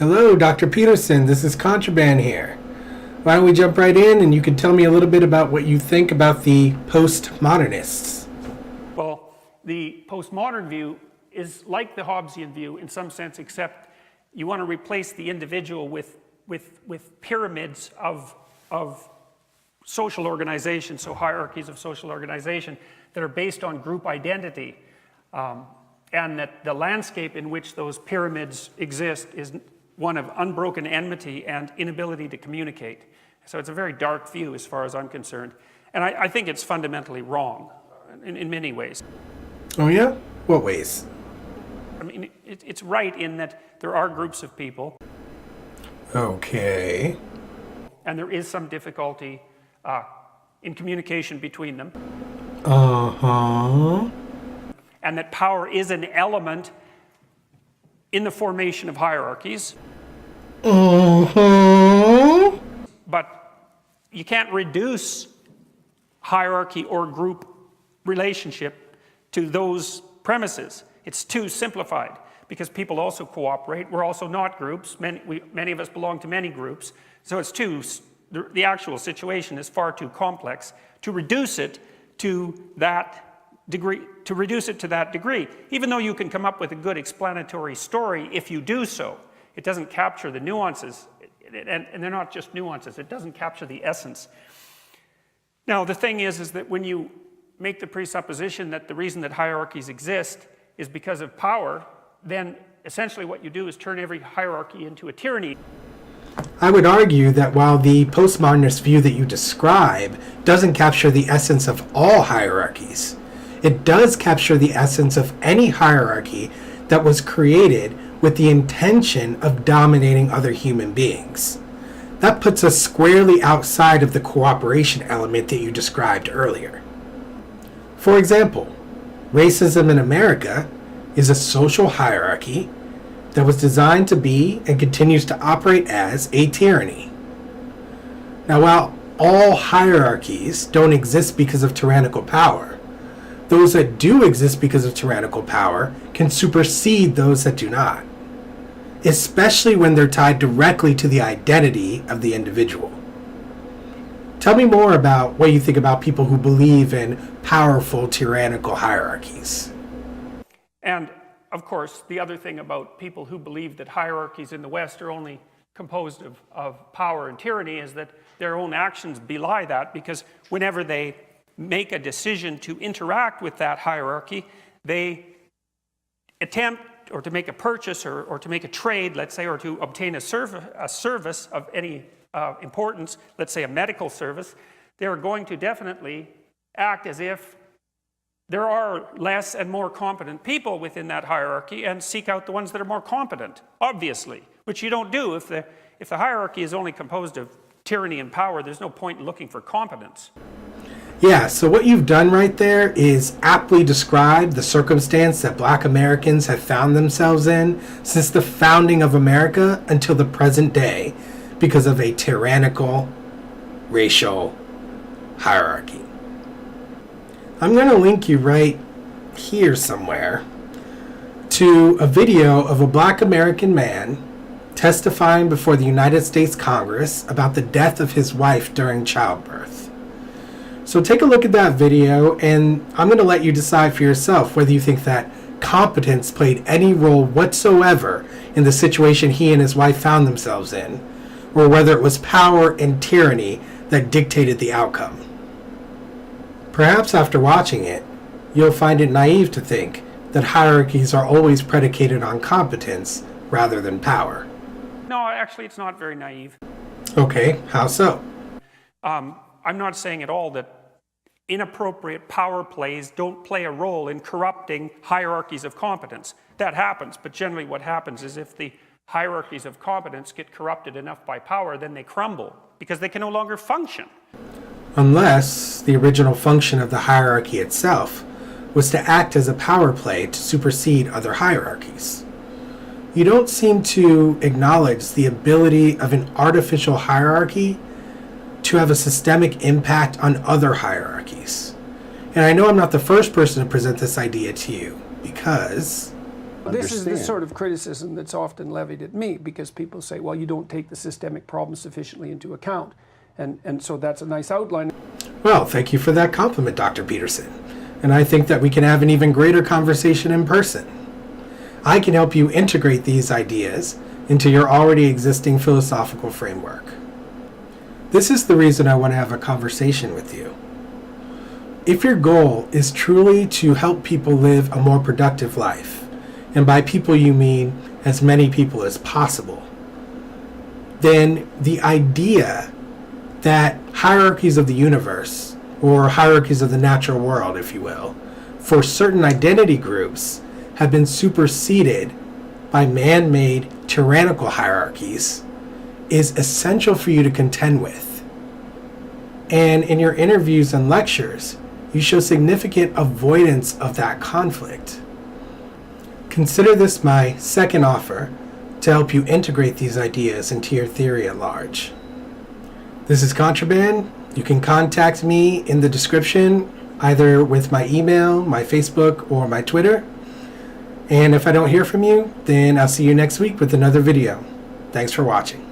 Hello, Dr. Peterson. This is Contraband here. Why don't we jump right in and you can tell me a little bit about what you think about the postmodernists. Well, the postmodern view is like the Hobbesian view in some sense, except you want to replace the individual with pyramids of social organization, so hierarchies of social organization that are based on group identity, and that the landscape in which those pyramids exist is one of unbroken enmity and inability to communicate. So it's a very dark view as far as I'm concerned. And I think it's fundamentally wrong in many ways. Oh yeah? What ways? I mean, it's right in that there are groups of people. Okay. And there is some difficulty in communication between them. Uh-huh. And that power is an element in the formation of hierarchies. Uh-huh. But you can't reduce hierarchy or group relationship to those premises. It's too simplified because people also cooperate. We're also not groups. Many of us belong to many groups. So it's the actual situation is far too complex to reduce it to that degree, even though you can come up with a good explanatory story if you do so. It doesn't capture the nuances, and they're not just nuances, it doesn't capture the essence. Now, the thing is that when you make the presupposition that the reason that hierarchies exist is because of power, then essentially what you do is turn every hierarchy into a tyranny. I would argue that while the postmodernist view that you describe doesn't capture the essence of all hierarchies, it does capture the essence of any hierarchy that was created with the intention of dominating other human beings. That puts us squarely outside of the cooperation element that you described earlier. For example, racism in America is a social hierarchy that was designed to be and continues to operate as a tyranny. Now, while all hierarchies don't exist because of tyrannical power, those that do exist because of tyrannical power can supersede those that do not, especially when they're tied directly to the identity of the individual. Tell me more about what you think about people who believe in powerful tyrannical hierarchies. And of course, the other thing about people who believe that hierarchies in the West are only composed of power and tyranny is that their own actions belie that, because whenever they make a decision to interact with that hierarchy, they attempt or to make a purchase or to make a trade, let's say, or to obtain a service of any importance, let's say a medical service, they're going to definitely act as if there are less and more competent people within that hierarchy and seek out the ones that are more competent, obviously, which you don't do if the hierarchy is only composed of tyranny and power. There's no point in looking for competence. Yeah, so what you've done right there is aptly describe the circumstance that Black Americans have found themselves in since the founding of America until the present day because of a tyrannical racial hierarchy. I'm going to link you right here somewhere to a video of a Black American man testifying before the United States Congress about the death of his wife during childbirth. So take a look at that video, and I'm going to let you decide for yourself whether you think that competence played any role whatsoever in the situation he and his wife found themselves in, or whether it was power and tyranny that dictated the outcome. Perhaps after watching it, you'll find it naive to think that hierarchies are always predicated on competence rather than power. No, actually, it's not very naive. Okay, how so? I'm not saying at all that inappropriate power plays don't play a role in corrupting hierarchies of competence. That happens, but generally what happens is if the hierarchies of competence get corrupted enough by power, then they crumble because they can no longer function. Unless the original function of the hierarchy itself was to act as a power play to supersede other hierarchies. You don't seem to acknowledge the ability of an artificial hierarchy to have a systemic impact on other hierarchies. And I know I'm not the first person to present this idea to you, because This is the understand. sort of criticism that's often levied at me, because people say, well, you don't take the systemic problem sufficiently into account. And so that's a nice outline. Well, thank you for that compliment, Dr. Peterson. And I think that we can have an even greater conversation in person. I can help you integrate these ideas into your already existing philosophical framework. This is the reason I want to have a conversation with you. If your goal is truly to help people live a more productive life, and by people you mean as many people as possible, then the idea that hierarchies of the universe, or hierarchies of the natural world, if you will, for certain identity groups have been superseded by man-made tyrannical hierarchies is essential for you to contend with. And in your interviews and lectures, you show significant avoidance of that conflict. Consider this my second offer to help you integrate these ideas into your theory at large. This is Contraband. You can contact me in the description, either with my email, my Facebook, or my Twitter. And if I don't hear from you, then I'll see you next week with another video. Thanks for watching.